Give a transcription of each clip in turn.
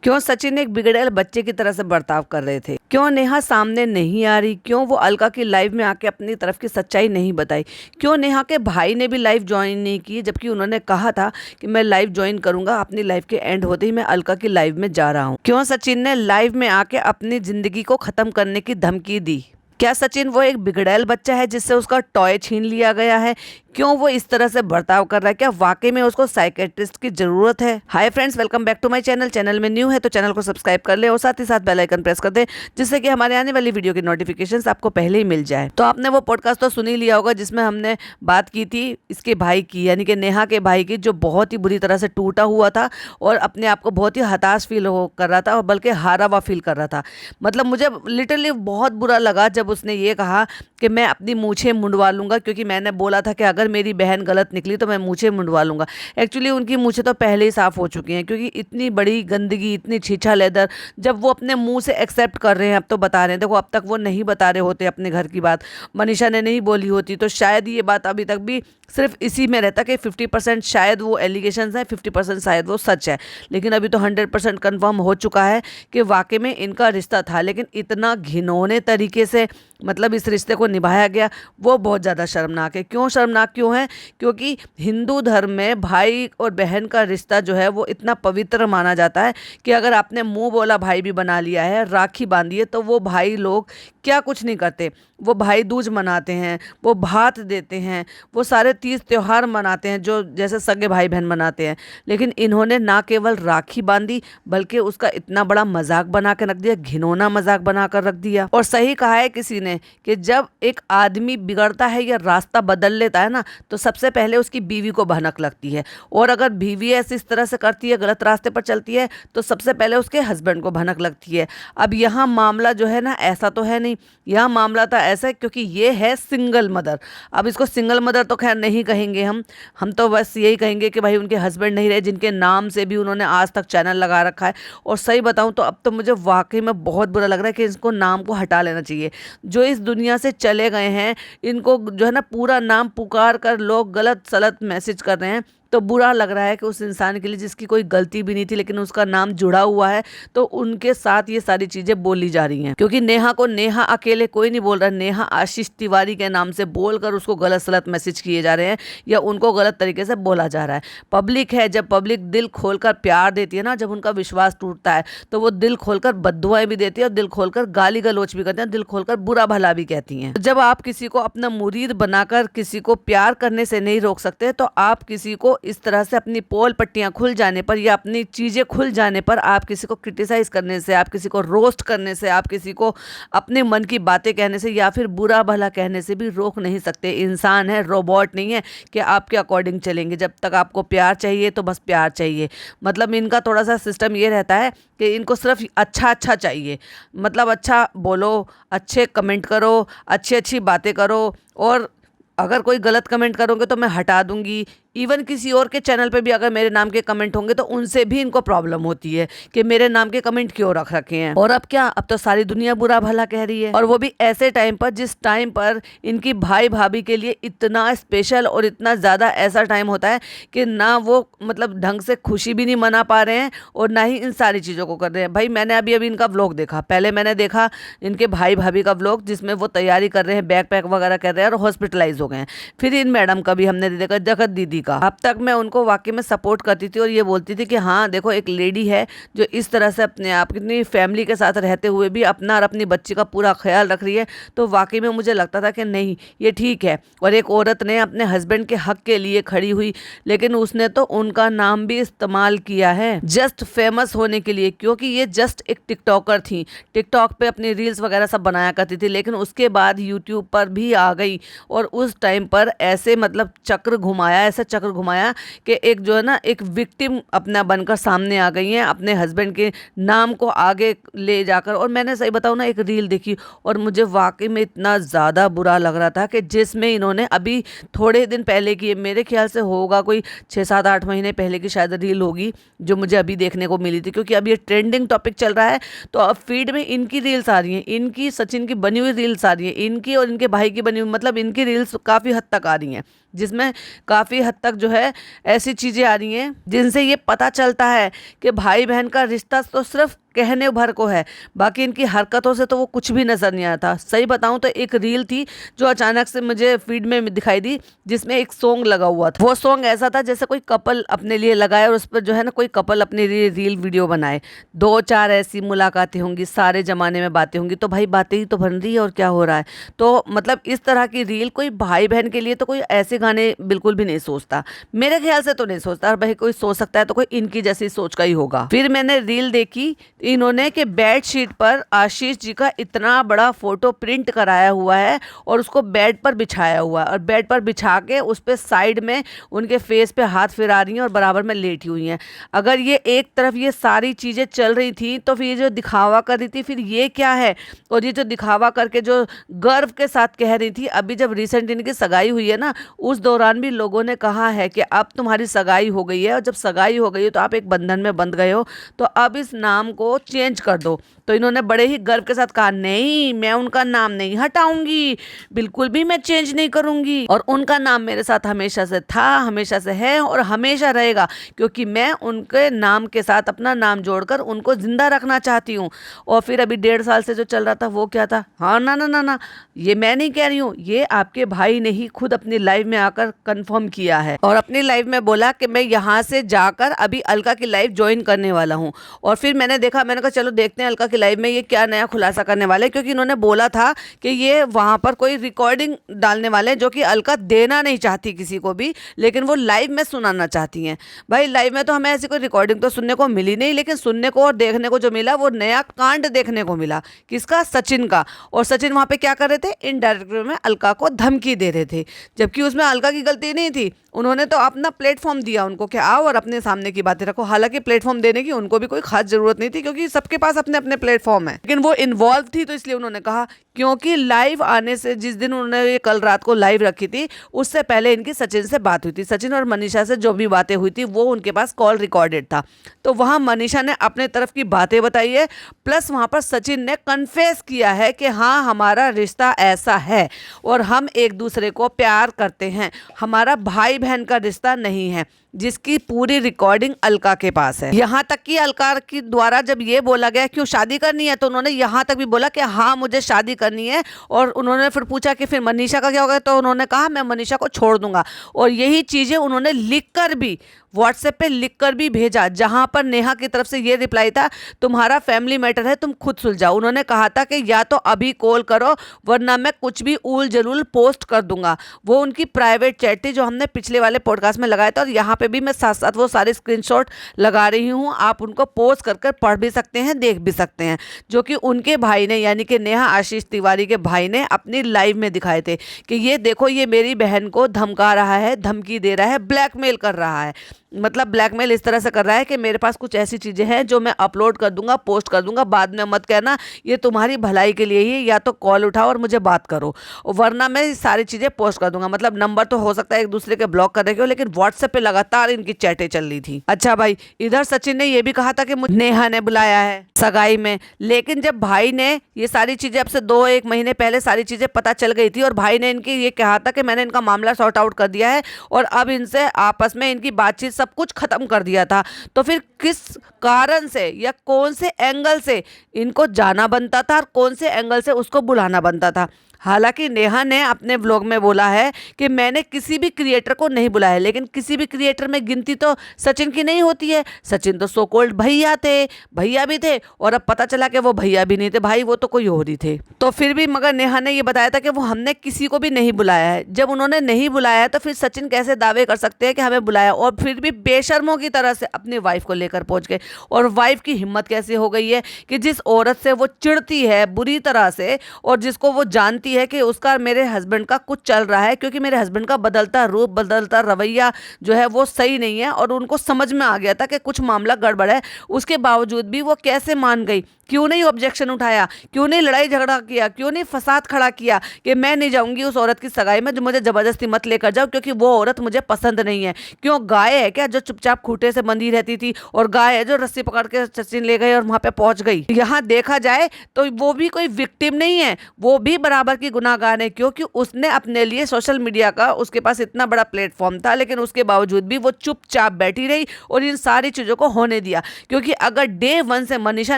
क्यों सचिन एक बिगड़ैल बच्चे की तरह से बर्ताव कर रहे थे? क्यों नेहा सामने नहीं आ रही? क्यों वो अलका की लाइव में आके अपनी तरफ की सच्चाई नहीं बताई? क्यों नेहा के भाई ने भी लाइव ज्वाइन नहीं की, जबकि उन्होंने कहा था कि मैं लाइव ज्वाइन करूंगा, अपनी लाइव के एंड होते ही मैं अलका की लाइव में जा रहा हूं? क्यों सचिन ने लाइव में आके अपनी जिंदगी को खत्म करने की धमकी दी? क्या सचिन वो एक बिगड़ैल बच्चा है जिससे उसका टॉय छीन लिया गया है? क्यों वो इस तरह से बर्ताव कर रहा है? क्या वाकई में उसको साइकेट्रिस्ट की जरूरत है? Hi friends, welcome back to my channel. Channel में न्यू है तो चैनल को सब्सक्राइब कर ले और साथ ही साथ बेल आइकन प्रेस कर दे, जिससे कि हमारे आने वाली वीडियो की नोटिफिकेशंस आपको पहले ही मिल जाए। तो आपने वो पॉडकास्ट तो सुन ही लिया होगा जिसमें हमने बात की थी इसके भाई की, यानी कि नेहा के भाई की, जो बहुत ही बुरी तरह से टूटा हुआ था और अपने आप को बहुत ही हताश फील कर रहा था और बल्कि हारा हुआ फील कर रहा था। मतलब मुझे लिटरली बहुत बुरा लगा जब उसने ये कहा कि मैं अपनी मूछें मुंडवा लूंगा, क्योंकि मैंने बोला था कि अगर मेरी बहन गलत निकली तो मैं मूछें मुंडवा लूंगा। एक्चुअली उनकी मूछें तो पहले ही साफ हो चुकी हैं, क्योंकि इतनी बड़ी गंदगी, इतनी छीछा लेदर जब वो अपने मुंह से एक्सेप्ट कर रहे हैं, अब तो बता रहे हैं। देखो, अब तक वो नहीं बता रहे होते अपने घर की बात, मनीषा ने नहीं बोली होती, तो शायद ये बात अभी तक भी सिर्फ इसी में रहता कि 50% शायद वो एलिगेशंस हैं, 50% शायद वो सच है। लेकिन अभी तो 100% कन्फर्म हो चुका है कि वाकई में इनका रिश्ता था। लेकिन इतना घिनौने तरीके से मतलब इस रिश्ते को निभाया गया, वो बहुत ज़्यादा शर्मनाक है। क्यों शर्मनाक क्यों है? क्योंकि हिंदू धर्म में भाई और बहन का रिश्ता जो है वो इतना पवित्र माना जाता है कि अगर आपने मुंह बोला भाई भी बना लिया है, राखी बांधी है, तो वो भाई लोग क्या कुछ नहीं करते। वो भाई दूज मनाते हैं, वो भात देते हैं, वो सारे तीज त्योहार मनाते हैं जो जैसे सगे भाई बहन मनाते हैं। लेकिन इन्होंने ना केवल राखी बांधी बल्कि उसका इतना बड़ा मजाक बना के रख दिया, घिनौना मजाक बना कर रख दिया। और सही कहा है किसी ने कि जब एक आदमी बिगड़ता है या रास्ता बदल लेता है ना, तो सबसे पहले उसकी बीवी को भनक लगती है। और अगर बीवी ऐसी इस तरह से करती है, गलत रास्ते पर चलती है, तो सबसे पहले उसके हस्बैंड को भनक लगती है। अब यहाँ मामला जो है ना, ऐसा तो है नहीं। यहाँ मामला था ऐसा है क्योंकि ये है सिंगल मदर। अब इसको सिंगल मदर तो खैर नहीं कहेंगे हम तो बस यही कहेंगे कि भाई उनके हस्बैंड नहीं रहे, जिनके नाम से भी उन्होंने आज तक चैनल लगा रखा है। और सही बताऊं तो अब तो मुझे वाकई में बहुत बुरा लग रहा है कि इसको नाम को हटा लेना चाहिए। जो इस दुनिया से चले गए हैं, इनको जो है ना पूरा नाम पुकार कर लोग गलत सलत मैसेज कर रहे हैं, तो बुरा लग रहा है कि उस इंसान के लिए जिसकी कोई गलती भी नहीं थी लेकिन उसका नाम जुड़ा हुआ है, तो उनके साथ ये सारी चीजें बोली जा रही हैं। क्योंकि नेहा को नेहा अकेले कोई नहीं बोल रहा, नेहा आशीष तिवारी के नाम से बोलकर उसको गलत सलत मैसेज किए जा रहे हैं या उनको गलत तरीके से बोला जा रहा है। पब्लिक है, जब पब्लिक दिल खोलकर प्यार देती है ना, जब उनका विश्वास टूटता है तो वो दिल खोलकर बद्दुआएं भी देती है और दिल खोलकर गाली गलौच भी करते हैं, दिल खोलकर बुरा भला भी कहती हैं। जब आप किसी को अपना मुरीद बनाकर किसी को प्यार करने से नहीं रोक सकते, तो आप किसी को इस तरह से अपनी पोल पट्टियां खुल जाने पर या अपनी चीजें खुल जाने पर, आप किसी को क्रिटिसाइज करने से, आप किसी को रोस्ट करने से, आप किसी को अपने मन की बातें कहने से या फिर बुरा भला कहने से भी रोक नहीं सकते। इंसान है, रोबोट नहीं है कि आपके अकॉर्डिंग चलेंगे। जब तक आपको प्यार चाहिए तो बस प्यार चाहिए। मतलब इनका थोड़ा सा सिस्टम ये रहता है कि इनको सिर्फ अच्छा अच्छा चाहिए। मतलब अच्छा बोलो, अच्छे कमेंट करो, अच्छी अच्छी बातें करो, और अगर कोई गलत कमेंट करोगे तो मैं हटा दूंगी। इवन किसी और के चैनल पे भी अगर मेरे नाम के कमेंट होंगे तो उनसे भी इनको प्रॉब्लम होती है कि मेरे नाम के कमेंट क्यों रख रखे हैं। और अब क्या, अब तो सारी दुनिया बुरा भला कह रही है, और वो भी ऐसे टाइम पर जिस टाइम पर इनकी भाई भाभी के लिए इतना स्पेशल और इतना ज़्यादा ऐसा टाइम होता है कि ना वो मतलब ढंग से खुशी भी नहीं मना पा रहे हैं और ना ही इन सारी चीज़ों को कर रहे हैं। भाई मैंने अभी अभी इनका व्लॉग देखा, पहले मैंने देखा इनके भाई भाभी का व्लॉग जिसमें वो तैयारी कर रहे हैं, बैग पैक वगैरह कर रहे हैं और हॉस्पिटलाइज हो गए हैं। फिर इन मैडम का भी हमने देखा, जगत दीदी का। अब तक मैं उनको वाकई में सपोर्ट करती थी और ये बोलती थी कि हाँ देखो, एक लेडी है जो इस तरह से अपने आप कितनी फैमिली के साथ रहते हुए भी अपना और अपनी बच्ची का पूरा ख्याल रख रही है, तो वाकई में मुझे लगता था कि नहीं, ये ठीक है। और एक औरत ने अपने हस्बैंड के हक के लिए खड़ी हुई, लेकिन उसने तो उनका नाम भी इस्तेमाल किया है जस्ट फेमस होने के लिए, क्योंकि ये जस्ट एक टिकटॉकर थी, टिकटॉक पे अपनी रील्स वगैरह सब बनाया करती थी। लेकिन उसके बाद यूट्यूब पर भी आ गई और उस टाइम पर ऐसे मतलब चक्र घुमाया, ऐसा चक्र घुमाया कि एक जो है ना, एक विक्टिम अपना बनकर सामने आ गई हैं, अपने हस्बैंड के नाम को आगे ले जाकर। और मैंने सही बताऊं ना, एक रील देखी और मुझे वाकई में इतना ज़्यादा बुरा लग रहा था कि जिसमें इन्होंने अभी थोड़े दिन पहले की, मेरे ख्याल से होगा कोई 6-7-8 महीने पहले की शायद रील होगी जो मुझे अभी देखने को मिली थी, क्योंकि अब ये ट्रेंडिंग टॉपिक चल रहा है। तो अब फीड में इनकी रील्स आ रही हैं, इनकी सचिन की बनी हुई रील्स आ रही हैं, इनकी और इनके भाई की बनी हुई, मतलब इनकी रील्स काफ़ी हद तक आ रही हैं। जिसमें काफ़ी हद तक जो है ऐसी चीज़ें आ रही हैं जिनसे ये पता चलता है कि भाई बहन का रिश्ता तो सिर्फ कहने भर को है, बाकी इनकी हरकतों से तो वो कुछ भी नज़र नहीं आता। सही बताऊं तो एक रील थी जो अचानक से मुझे फीड में दिखाई दी, जिसमें एक सॉन्ग लगा हुआ था। वो सॉन्ग ऐसा था जैसे कोई कपल अपने लिए लगाए और उस पर जो है ना कोई कपल अपने लिए रील वीडियो बनाए, 2-4 ऐसी मुलाकातें होंगी, सारे ज़माने में बातें होंगी। तो भाई बातें ही तो बन रही है और क्या हो रहा है। तो मतलब इस तरह की रील कोई भाई बहन के लिए तो कोई ऐसे गाने बिल्कुल भी नहीं सोचता, मेरे ख्याल से तो नहीं सोचता। और भाई कोई सोच सकता है तो कोई इनकी जैसी सोच का ही होगा। फिर मैंने रील देखी इन्होंने कि बेड शीट पर आशीष जी का इतना बड़ा फोटो प्रिंट कराया हुआ है और उसको बेड पर बिछाया हुआ है, और बेड पर बिछा के उस पे साइड में उनके फेस पे हाथ फिरा रही हैं और बराबर में लेटी हुई हैं। अगर ये एक तरफ ये सारी चीज़ें चल रही थी तो फिर ये जो दिखावा कर रही थी फिर ये क्या है। और ये जो दिखावा करके जो गर्व के साथ कह रही थी, अभी जब रिसेंट इनकी सगाई हुई है ना, उस दौरान भी लोगों ने कहा है कि अब तुम्हारी सगाई हो गई है, और जब सगाई हो गई है तो आप एक बंधन में बंध गए हो, तो अब इस नाम को चेंज कर दो। तो इन्होंने बड़े ही गर्व के साथ कहा, नहीं मैं उनका नाम नहीं हटाऊंगी, बिल्कुल भी मैं चेंज नहीं करूंगी, और उनका नाम मेरे साथ हमेशा से था, हमेशा से है और हमेशा रहेगा, क्योंकि मैं उनके नाम के साथ अपना नाम जोड़कर उनको जिंदा रखना चाहती हूँ। और फिर अभी 1.5 साल से जो चल रहा था वो क्या था, हाँ ना ना ना ना, ये मैं नहीं कह रही हूँ, ये आपके भाई ने ही खुद अपनी लाइव में आकर कंफर्म किया है और अपनी लाइव में बोला कि मैं यहाँ से जाकर अभी अलका की लाइव ज्वाइन करने वाला हूँ। और फिर मैंने देखा, मैंने कहा चलो देखते हैं अलका की लाइव में ये क्या नया खुलासा करने वाले, क्योंकि इन्होंने बोला था कि ये वहाँ पर कोई रिकॉर्डिंग डालने वाले हैं जो कि अलका देना नहीं चाहती किसी को भी, लेकिन वो लाइव में सुनाना चाहती हैं। भाई लाइव में तो हमें ऐसी कोई रिकॉर्डिंग तो सुनने को मिली नहीं, लेकिन सुनने को और देखने को जो मिला वो नया कांड देखने को मिला। किसका? सचिन का। और सचिन वहाँ पे क्या कर रहे थे, इनडायरेक्ट में अलका को धमकी दे रहे थे, जबकि उसमें अलका की गलती नहीं थी। उन्होंने तो अपना प्लेटफॉर्म दिया उनको कि आओ और अपने सामने की बातें रखो। हालांकि प्लेटफॉर्म देने की उनको भी कोई खास जरूरत नहीं थी, क्योंकि सबके पास अपने अपने प्लेटफॉर्म है, लेकिन वो इन्वॉल्व थी तो इसलिए उन्होंने कहा। क्योंकि लाइव आने से, जिस दिन उन्होंने ये कल रात को लाइव रखी थी, उससे पहले इनकी सचिन से बात हुई थी। सचिन और मनीषा से जो भी बातें हुई थी वो उनके पास कॉल रिकॉर्डेड था। तो वहाँ मनीषा ने अपने तरफ की बातें बताई है, प्लस वहाँ पर सचिन ने कन्फेस किया है कि हाँ हमारा रिश्ता ऐसा है और हम एक दूसरे को प्यार करते हैं, हमारा भाई बहन का रिश्ता नहीं है, जिसकी पूरी रिकॉर्डिंग अलका के पास है। यहाँ तक कि अलका की द्वारा जब ये बोला गया क्यों शादी करनी है, तो उन्होंने यहाँ तक भी बोला कि हाँ मुझे शादी करनी है। और उन्होंने फिर पूछा कि फिर मनीषा का क्या होगा, तो उन्होंने कहा मैं मनीषा को छोड़ दूंगा। और यही चीज़ें उन्होंने लिखकर भी, व्हाट्सएप पे लिखकर भी भेजा, जहां पर नेहा की तरफ से ये रिप्लाई था, तुम्हारा फैमिली मैटर है, तुम खुद सुलझाओ। उन्होंने कहा था कि या तो अभी कॉल करो वरना मैं कुछ भी ऊल जलूल पोस्ट कर दूंगा। वो उनकी प्राइवेट चैट थी जो हमने पिछले वाले पॉडकास्ट में लगाया था, और यहाँ पे भी मैं साथ साथ वो सारे स्क्रीनशॉट लगा रही हूँ, आप उनको पोस्ट कर पढ़ भी सकते हैं, देख भी सकते हैं, जो कि उनके भाई ने, यानी कि नेहा आशीष तिवारी के भाई ने अपनी लाइव में दिखाए थे कि ये देखो ये मेरी बहन को धमका रहा है, धमकी दे रहा है, ब्लैकमेल कर रहा है। मतलब ब्लैकमेल इस तरह से कर रहा है कि मेरे पास कुछ ऐसी चीज़ें हैं जो मैं अपलोड कर दूंगा, पोस्ट कर दूंगा, बाद में मत कहना, ये तुम्हारी भलाई के लिए ही, या तो कॉल उठाओ और मुझे बात करो, वरना मैं सारी चीज़ें पोस्ट कर दूंगा। मतलब नंबर तो हो सकता है एक दूसरे के ब्लॉक कर रखे हो, लेकिन व्हाट्सएप पे लगातार इनकी चैटें चल रही थी। अच्छा भाई, इधर सचिन ने यह भी कहा था कि मुझे नेहा ने बुलाया है सगाई में, लेकिन जब भाई ने ये सारी चीज़ें, अब से 2-1 महीने पहले सारी चीज़ें पता चल गई थी, और भाई ने इनकी ये कहा था कि मैंने इनका मामला सॉर्ट आउट कर दिया है और अब इनसे आपस में इनकी बातचीत सब कुछ खत्म कर दिया था, तो फिर किस कारण से या कौन से एंगल से इनको जाना बनता था और कौन से एंगल से उसको बुलाना बनता था। हालांकि नेहा ने अपने व्लॉग में बोला है कि मैंने किसी भी क्रिएटर को नहीं बुलाया, लेकिन किसी भी क्रिएटर में गिनती तो सचिन की नहीं होती है। सचिन तो सो कॉल्ड भैया थे, भैया भी थे, और अब पता चला कि वो भैया भी नहीं थे, भाई वो तो कोई और ही थे। तो फिर भी मगर नेहा ने ये बताया था कि वो हमने किसी को भी नहीं बुलाया है। जब उन्होंने नहीं बुलाया तो फिर सचिन कैसे दावे कर सकते हैं कि हमें बुलाया, और फिर भी बेशर्मों की तरह से अपनी वाइफ को लेकर पहुंच गए। और वाइफ की हिम्मत कैसे हो गई है कि जिस औरत से वो चिढ़ती है बुरी तरह से, और जिसको वो जानती है कि उसका मेरे हस्बैंड का कुछ चल रहा है, क्योंकि मेरे हस्बैंड का बदलता रूप, बदलता रवैया जो है वो सही नहीं है, और उनको समझ में आ गया था कि कुछ मामला गड़बड़ है, उसके बावजूद भी वो कैसे मान गई क्यों नहीं ऑब्जेक्शन उठाया, क्यों नहीं लड़ाई झगड़ा किया, क्यों नहीं फसाद खड़ा किया कि मैं नहीं जाऊंगी उस औरत की सगाई में, जो मुझे जबरदस्ती मत लेकर जाओ क्योंकि वो औरत मुझे पसंद नहीं है। क्यों गाय है क्या जो चुपचाप खूंटे से बंधी रहती थी, और गाय है जो रस्सी पकड़ के सचिन ले गए और वहां पे पहुंच गई। यहाँ देखा जाए तो वो भी कोई विक्टिम नहीं है, वो भी बराबर की गुनाहगार है, क्योंकि उसने अपने लिए सोशल मीडिया का, उसके पास इतना बड़ा प्लेटफॉर्म था, लेकिन उसके बावजूद भी वो चुपचाप बैठी रही और इन सारी चीजों को होने दिया। क्योंकि अगर डे वन से मनीषा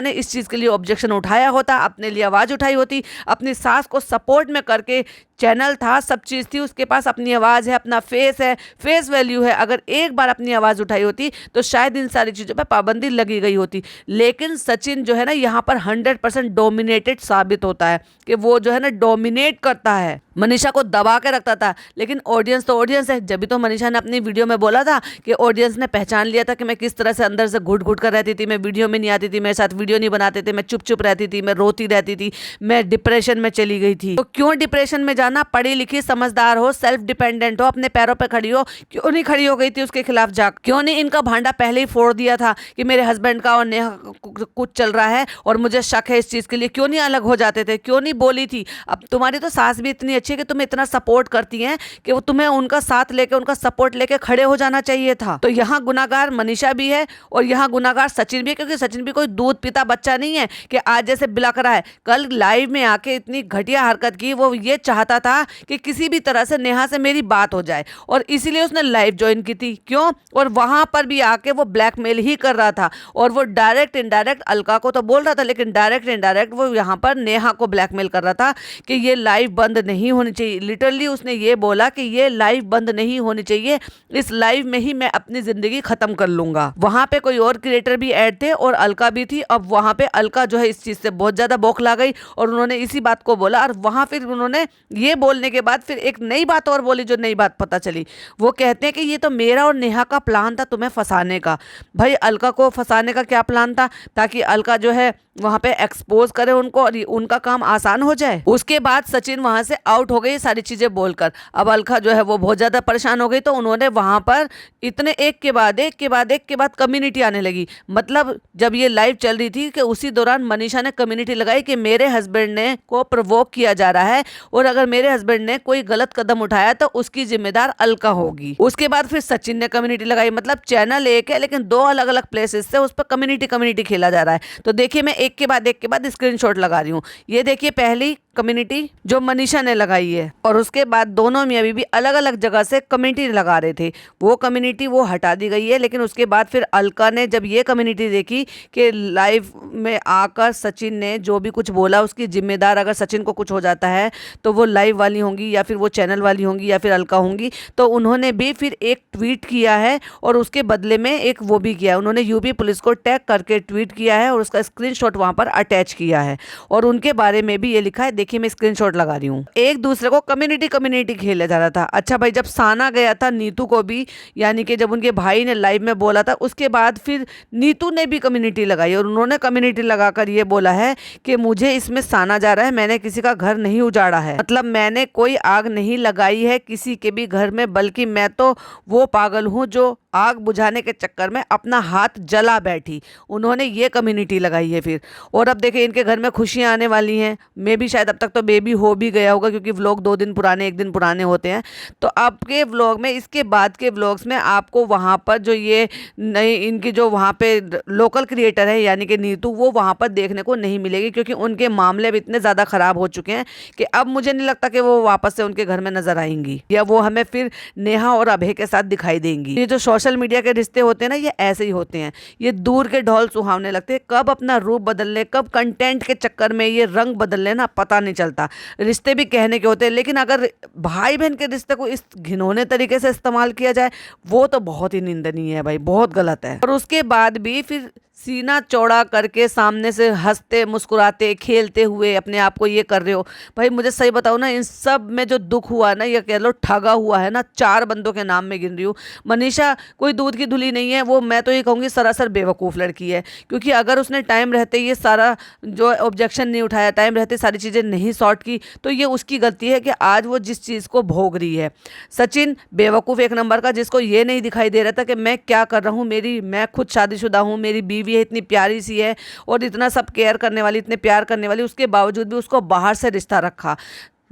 ने इस चीज के लिए ऑब्जेक्शन उठाया होता, अपने लिए आवाज उठाई होती, अपनी सास को सपोर्ट में करके, चैनल था, सब चीज़ थी, उसके पास अपनी आवाज़ है, अपना फेस है, फेस वैल्यू है, अगर एक बार अपनी आवाज़ उठाई होती तो शायद इन सारी चीज़ों पर पाबंदी लगी गई होती। लेकिन सचिन जो है ना यहाँ पर 100% डोमिनेटेड साबित होता है कि वो जो है ना डोमिनेट करता है, मनीषा को दबा के रखता था। लेकिन ऑडियंस तो ऑडियंस है, जब भी तो मनीषा ने अपनी वीडियो में बोला था कि ऑडियंस ने पहचान लिया था कि मैं किस तरह से अंदर से घुट घुट कर रहती थी, मैं वीडियो में नहीं आती थी, मेरे साथ वीडियो नहीं बनाते थे, मैं चुप चुप रहती थी, मैं रोती रहती थी, मैं डिप्रेशन में चली गई थी। तो क्यों डिप्रेशन में जाना, पढ़ी लिखी समझदार हो, सेल्फ डिपेंडेंट हो, अपने पैरों पर खड़ी हो, क्यों नहीं खड़ी हो गई थी उसके खिलाफ जाकर? क्यों नहीं इनका भांडा पहले ही फोड़ दिया था कि मेरे हस्बैंड का और नेहा कुछ चल रहा है और मुझे शक है इस चीज के लिए? क्यों नहीं अलग हो जाते थे, क्यों नहीं बोली थी? अब तुम्हारी तो सास भी इतनी अच्छी है कि तुम्हें इतना सपोर्ट करती हैं कि वो तुम्हें उनका साथ लेके, उनका सपोर्ट लेके खड़े हो जाना चाहिए था। तो यहाँ गुनाहगार मनीषा भी है और यहाँ गुनाहगार सचिन भी है, क्योंकि सचिन भी कोई दूध पीता बच्चा नहीं है कि आज जैसे बिलख रहा है। कल लाइव में आके इतनी घटिया हरकत की, वो ये चाहता था कि किसी भी तरह से नेहा से मेरी बात हो जाए और इसीलिए उसने लाइव ज्वाइन की थी। क्यों? और वहां पर भी आके वो ब्लैकमेल ही कर रहा था और वो डायरेक्ट इनडायरेक्ट अलका को तो बोल रहा था, लेकिन डायरेक्ट इनडायरेक्ट वो यहाँ पर नेहा को ब्लैकमेल कर रहा था कि ये लाइव बंद नहीं होनी चाहिए। लिटरली उसने ये बोला कि ये लाइव बंद नहीं होनी चाहिए, इस लाइव में ही मैं अपनी जिंदगी खत्म कर लूंगा। वहां पे कोई और क्रिएटर भी ऐड थे और अलका भी थी। अब वहां पे अलका जो है इस चीज से बहुत ज्यादा बौखला गई और उन्होंने इसी बात को बोला और वहां फिर उन्होंने ये बोलने के बाद फिर एक नई बात और बोली जो नई बात पता चली। वो कहते हैं कि ये तो मेरा और नेहा का प्लान था तुम्हें फंसाने का। भाई अलका को फंसाने का क्या प्लान था? ताकि अलका जो है वहां पे एक्सपोज करे उनको और उनका काम आसान हो जाए। उसके बाद सचिन वहां से आउट हो गई सारी चीजें बोलकर। अब अलका जो है वो बहुत ज्यादा परेशान हो गई, तो उन्होंने वहां पर इतने एक के बाद एक के बाद एक के बाद कम्युनिटी आने लगी। मतलब जब ये लाइव चल रही थी कि उसी दौरान मनीषा ने कम्युनिटी लगाई कि मेरे हस्बैंड ने को प्रोवोक किया जा रहा है और अगर मेरे हस्बैंड ने कोई गलत कदम उठाया तो उसकी जिम्मेदार अलका होगी। उसके बाद फिर सचिन ने कम्युनिटी लगाई। मतलब चैनल एक है लेकिन दो अलग अलग प्लेसेस से उस पर कम्युनिटी खेला जा रहा है। तो देखिए मैं एक के बाद स्क्रीनशॉट लगा रही हूँ। ये देखिए पहली कम्युनिटी जो मनीषा ने लगाई है और उसके बाद दोनों मियाँ बीवी अलग अलग जगह से कम्युनिटी लगा रहे थे। वो कम्युनिटी वो हटा दी गई है, लेकिन उसके बाद फिर अलका ने जब ये कम्युनिटी देखी कि लाइव में आकर सचिन ने जो भी कुछ बोला उसकी जिम्मेदार अगर सचिन को कुछ हो जाता है तो वो लाइव वाली होंगी या फिर वो चैनल वाली होंगी या फिर अलका होंगी। तो उन्होंने भी फिर एक ट्वीट किया है और उसके बदले में एक वो भी किया है, उन्होंने यूपी पुलिस को टैग करके ट्वीट किया है और उसका स्क्रीनशॉट वहां पर अटैच किया है और उनके बारे में भी ये लिखा है। देखिए मैं स्क्रीनशॉट लगा रही हूँ। एक दूसरे को कम्युनिटी खेला जा रहा था। अच्छा भाई, जब साना गया था नीतू को भी, यानी कि जब उनके भाई ने लाइव में बोला था उसके बाद फिर नीतू ने भी कम्युनिटी लगाई और उन्होंने कम्युनिटी लगाकर ये बोला है कि मुझे इसमें साना जा रहा है, मैंने किसी का घर नहीं उजाड़ा है, मतलब मैंने कोई आग नहीं लगाई है किसी के भी घर में, बल्कि मैं तो वो पागल हूँ जो आग बुझाने के चक्कर में अपना हाथ जला बैठी। उन्होंने ये कम्युनिटी लगाई है फिर। और अब देखिए इनके घर में खुशियां आने वाली हैं। मे भी शायद अब तक तो बेबी हो भी गया होगा क्योंकि व्लॉग 2 दिन पुराने 1 दिन पुराने होते हैं। तो आपके व्लॉग में, इसके बाद के व्लॉग्स में आपको वहाँ पर जो ये नई इनकी जो वहाँ पे लोकल क्रिएटर है यानी कि नीतू, वो वहाँ पर देखने को नहीं मिलेगी क्योंकि उनके मामले भी इतने ज़्यादा ख़राब हो चुके हैं कि अब मुझे नहीं लगता कि वो वापस से उनके घर में नजर आएंगी या वो हमें फिर नेहा और अभय के साथ दिखाई देंगी। ये जो सोशल मीडिया के रिश्ते होते हैं ना, ये ऐसे ही होते हैं। ये दूर के ढोल सुहावने लगते हैं, कब अपना रूप बदल ले, कब कंटेंट के चक्कर में ये रंग बदल ले ना पता नहीं चलता। रिश्ते भी कहने के होते हैं, लेकिन अगर भाई बहन के रिश्ते को इस घिनौने तरीके से इस्तेमाल किया जाए वो तो बहुत ही निंदनीय है भाई, बहुत गलत है। और उसके बाद भी फिर सीना चौड़ा करके सामने से हंसते मुस्कुराते खेलते हुए अपने आप को ये कर रहे हो। भाई मुझे सही बताओ ना, इन सब में जो दुख हुआ ना, ये कह लो ठगा हुआ है ना, 4 बंदों के नाम में गिन रही हूँ। मनीषा कोई दूध की धुली नहीं है, वो मैं तो ये कहूँगी सरासर बेवकूफ़ लड़की है। क्योंकि अगर उसने टाइम रहते ये सारा जो ऑब्जेक्शन नहीं उठाया, टाइम रहते सारी चीज़ें नहीं सॉर्ट की, तो ये उसकी गलती है कि आज वो जिस चीज़ को भोग रही है। सचिन बेवकूफ़ एक नंबर का, जिसको ये नहीं दिखाई दे रहा था कि मैं क्या कर रहा हूँ, मैं खुद शादीशुदा हूँ, मेरी बीवी है, इतनी प्यारी सी है और इतना सब केयर करने वाली, इतने प्यार करने वाली, उसके बावजूद भी उसको बाहर से रिश्ता रखा।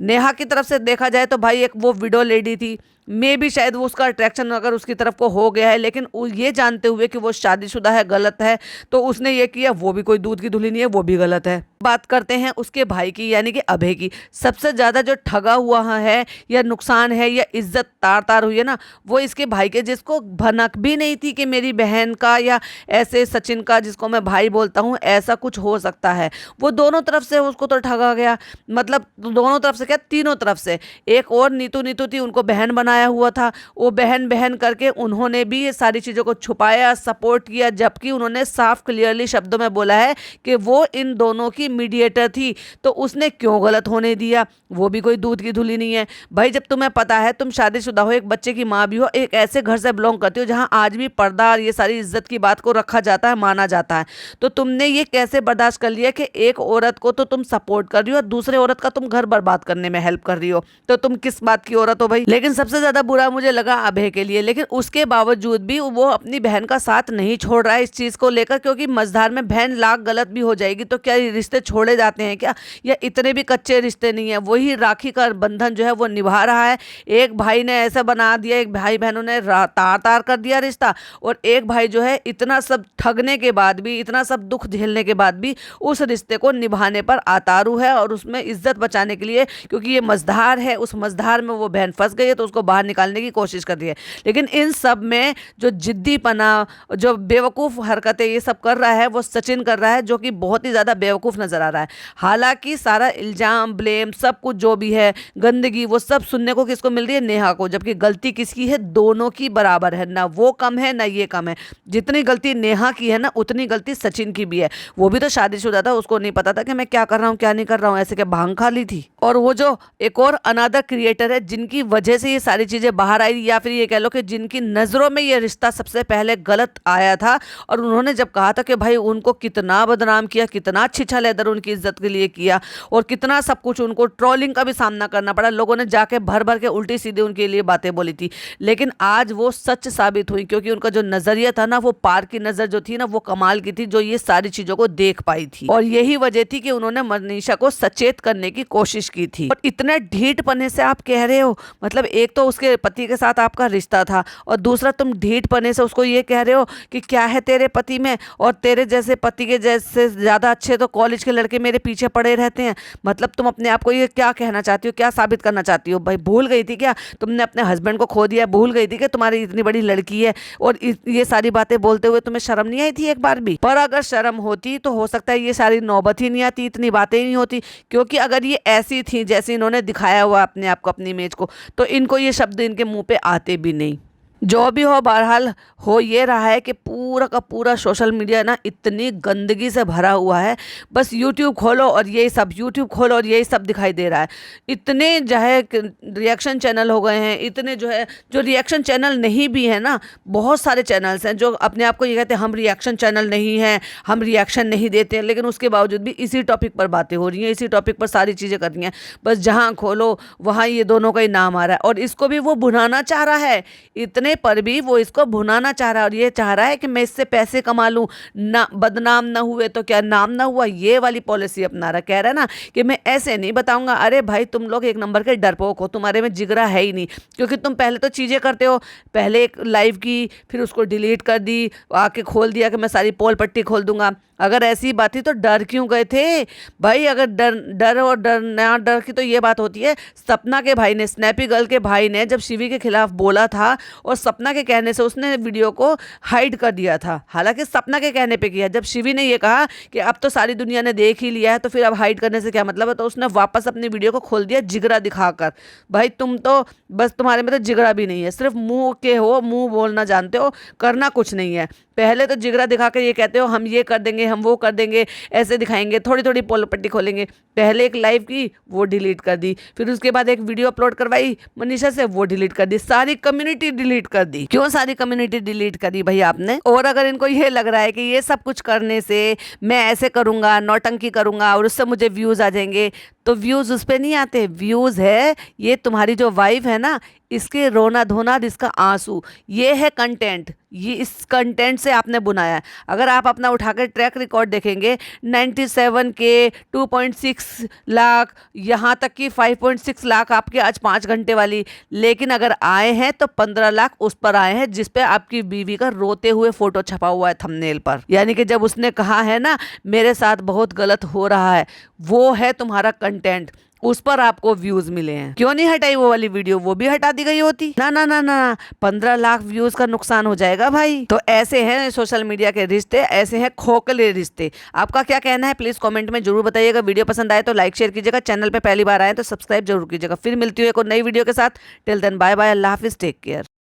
नेहा की तरफ से देखा जाए तो भाई एक वो विडो लेडी थी, मे भी शायद वो उसका अट्रैक्शन अगर उसकी तरफ को हो गया है, लेकिन ये जानते हुए कि वो शादीशुदा है, गलत है, तो उसने ये किया, वो भी कोई दूध की धुली नहीं है, वो भी गलत है। बात करते हैं उसके भाई की, यानी कि अभय की। सबसे ज़्यादा जो ठगा हुआ है या नुकसान है या इज्जत तार तार हुई है ना, वो इसके भाई के, जिसको भनक भी नहीं थी कि मेरी बहन का या ऐसे सचिन का, जिसको मैं भाई बोलता हूँ, ऐसा कुछ हो सकता है। वो दोनों तरफ से उसको तो ठगा गया, मतलब दोनों तरफ से क्या, तीनों तरफ से। एक और नीतू नीतू थी, उनको बहन बनाया हुआ था, वो बहन बहन करके उन्होंने भी ये सारी चीज़ों को छुपाया, सपोर्ट किया, जबकि उन्होंने साफ क्लियरली शब्दों में बोला है कि वो इन दोनों की मीडिएटर थी, तो उसने क्यों गलत होने दिया? वो भी कोई दूध की धुली नहीं है भाई। जब तुम्हें पता है, तुम शादीशुदा हो, एक बच्चे की माँ भी हो, एक ऐसे घर से बिलोंग करती हो जहाँ आज भी पर्दा और ये सारी इज्जत की बात को रखा जाता है, माना जाता है, तो तुमने ये कैसे बर्दाश्त कर लिया कि एक औरत को तो तुम सपोर्ट कर रही हो और दूसरे औरत का तुम घर बर्बाद करने में हेल्प कर रही हो? तो तुम किस बात की औरत हो भाई? लेकिन सबसे ज्यादा बुरा मुझे लगा अभय के लिए, लेकिन उसके बावजूद भी वो अपनी बहन का साथ नहीं छोड़ रहा है इस चीज को लेकर, क्योंकि मझधार में बहन लाख गलत भी हो जाएगी तो क्या ये रिश्ते छोड़े जाते हैं क्या? या इतने भी कच्चे रिश्ते नहीं है? वही राखी का बंधन जो है वो निभा रहा है। एक भाई ने ऐसा बना दिया, एक भाई बहनों ने तार तार कर दिया रिश्ता, और एक भाई जो है इतना सब ठगने के बाद भी, इतना सब दुख झेलने के बाद भी उस रिश्ते को निभाने पर आतारू है, और उसमें इज्जत बचाने के लिए, क्योंकि ये मझधार है, उस मझधार में वो बहन फंस गई है तो उसको बाहर निकालने की कोशिश कर रही है। लेकिन इन सब में जो जिद्दीपना, जो बेवकूफ़ हरकतें ये सब कर रहा है, वो सचिन कर रहा है, जो कि बहुत ही ज़्यादा बेवकूफ़ नजर आ रहा है। हालांकि सारा इल्जाम, ब्लेम, सब कुछ जो भी है, गंदगी, वो सब सुनने को किसको मिल रही है? नेहा को। जबकि गलती किसकी है? दोनों की बराबर है, ना वो कम है ना ये कम है। जितनी गलती नेहा की है ना, उतनी गलती सचिन की भी है। वो भी तो शादीशुदा था, उसको नहीं पता था कि मैं क्या कर रहा हूँ क्या नहीं कर रहा हूँ, ऐसे क्या भांग खा ली थी? और वो जो एक और अनादर क्रिएटर है, जिनकी वजह से ये सारी चीजें बाहर आई, या फिर ये कह लो कि जिनकी नजरों में ये रिश्ता सबसे पहले गलत आया था, और उन्होंने जब कहा था कि भाई उनको कितना बदनाम किया, कितना छिछा लेदर उनकी इज्जत के लिए किया, और कितना सब कुछ, उनको ट्रोलिंग का भी सामना करना पड़ा, लोगों ने जाके भर भर के उल्टी सीधी उनके लिए बातें बोली थी, लेकिन आज वो सच साबित हुई, क्योंकि उनका जो नजरिया था ना, वो पार की नजर जो थी ना, वो कमाल की थी, जो ये सारी चीजों को देख पाई थी। और यही वजह थी कि उन्होंने मनीषा को सचेत करने की कोशिश की थी। और इतने ढीठ पने से आप कह रहे हो, मतलब एक तो उसके पति के साथ आपका रिश्ता था, और दूसरा तुम ढीठ पने से उसको ये कह रहे हो कि क्या है तेरे पति में, और तेरे जैसे पति के जैसे ज्यादा अच्छे तो कॉलेज के लड़के मेरे पीछे पड़े रहते हैं। मतलब तुम अपने आप को ये क्या कहना चाहती हो, क्या साबित करना चाहती हो? भाई भूल गई थी क्या तुमने अपने हस्बैंड को खो दिया? भूल गई थी कि तुम्हारी इतनी बड़ी लड़की है, और ये सारी बातें बोलते हुए तुम्हें शर्म नहीं आई थी एक बार भी? पर अगर शर्म होती तो हो सकता है ये सारी नौबत ही नहीं आती, इतनी बातें ही नहीं होती। क्योंकि अगर ये ऐसी थी जैसे इन्होंने दिखाया हुआ अपने आप को, अपनी इमेज को, तो इनको ये शब्द इनके मुंह पे आते भी नहीं। जो भी हो, बहरहाल हो ये रहा है कि पूरा का पूरा सोशल मीडिया ना इतनी गंदगी से भरा हुआ है, बस यूट्यूब खोलो और यही सब, यूट्यूब खोलो और यही सब दिखाई दे रहा है। इतने जो है रिएक्शन चैनल हो गए हैं, इतने जो है, जो रिएक्शन चैनल नहीं भी है ना, बहुत सारे चैनल्स हैं जो अपने आप को ये कहते हैं हम रिएक्शन चैनल नहीं हैं, हम रिएक्शन नहीं देते, लेकिन उसके बावजूद भी इसी टॉपिक पर बातें हो रही हैं, इसी टॉपिक पर सारी चीज़ें कर रही हैं। बस जहाँ खोलो वहाँ ये दोनों का ही नाम आ रहा है, और इसको भी वो भुनाना चाह रहा है, इतने पर भी वो इसको भुनाना चाह रहा है, और ये चाह रहा है कि मैं इससे पैसे कमा लूं, ना बदनाम ना हुए तो क्या नाम ना हुआ, ये वाली पॉलिसी अपना रहा। कह रहा है ना कि मैं ऐसे नहीं बताऊंगा। अरे भाई तुम लोग एक नंबर के डरपोक हो, तुम्हारे में जिगरा है ही नहीं, क्योंकि तुम पहले तो चीज़ें करते हो, पहले एक लाइव की, फिर उसको डिलीट कर दी, आके खोल दिया कि मैं सारी पोल पट्टी खोल दूंगा। अगर ऐसी बात थी तो डर क्यों गए थे भाई? अगर डर और डर ना डर की तो ये बात होती है। सपना के भाई ने, स्नैपी गर्ल के भाई ने जब शिवी के खिलाफ बोला था, और सपना के कहने से उसने वीडियो को हाइड कर दिया था, हालांकि सपना के कहने पे किया। जब शिवी ने ये कहा कि अब तो सारी दुनिया ने देख ही लिया है, तो फिर अब हाइड करने से क्या मतलब है, तो उसने वापस अपनी वीडियो को खोल दिया जिगरा दिखाकर। भाई तुम तो बस, तुम्हारे में तो जिगरा भी नहीं है, सिर्फ मुंह के हो, मुंह बोलना जानते हो, करना कुछ नहीं है। पहले तो जिगरा दिखा के ये कहते हो हम ये कर देंगे, हम वो कर देंगे, ऐसे दिखाएंगे, थोड़ी थोड़ी पोल पट्टी खोलेंगे। पहले एक लाइव की, वो डिलीट कर दी। फिर उसके बाद एक वीडियो अपलोड करवाई मनीषा से, वो डिलीट कर दी। सारी कम्युनिटी डिलीट कर दी। क्यों सारी कम्युनिटी डिलीट करी भाई आपने? और अगर इनको ये लग रहा है कि ये सब कुछ करने से मैं ऐसे करूंगा, नौटंकी करूंगा और उससे मुझे व्यूज आ जाएंगे, तो व्यूज उस पे नहीं आते। व्यूज है ये तुम्हारी जो वाइफ है ना, इसके रोना धोना, इसका आंसू, ये है कंटेंट। ये इस कंटेंट से आपने बुनाया है। अगर आप अपना उठाकर ट्रैक रिकॉर्ड देखेंगे, 97 के 2.6 लाख, यहाँ तक कि 5.6 लाख आपके आज 5 घंटे वाली, लेकिन अगर आए हैं तो 15 लाख उस पर आए हैं जिस पे आपकी बीवी का रोते हुए फोटो छपा हुआ है थंबनेल पर। यानी कि जब उसने कहा है ना मेरे साथ बहुत गलत हो रहा है, वो है तुम्हारा कंटेंट, उस पर आपको व्यूज मिले हैं। क्यों नहीं हटाई वो वाली वीडियो? वो भी हटा दी गई होती ना। ना ना ना, 15 लाख व्यूज का नुकसान हो जाएगा भाई। तो ऐसे हैं सोशल मीडिया के रिश्ते, ऐसे हैं खोखले रिश्ते। आपका क्या कहना है प्लीज कमेंट में जरूर बताइएगा। वीडियो पसंद आए तो लाइक शेयर कीजिएगा। चैनल पे पहली बार आए तो सब्सक्राइब जरूर कीजिएगा। फिर मिलती हूँ एक और नई वीडियो के साथ। टिल देन बाय बाय, अल्लाह हाफिज, टेक केयर।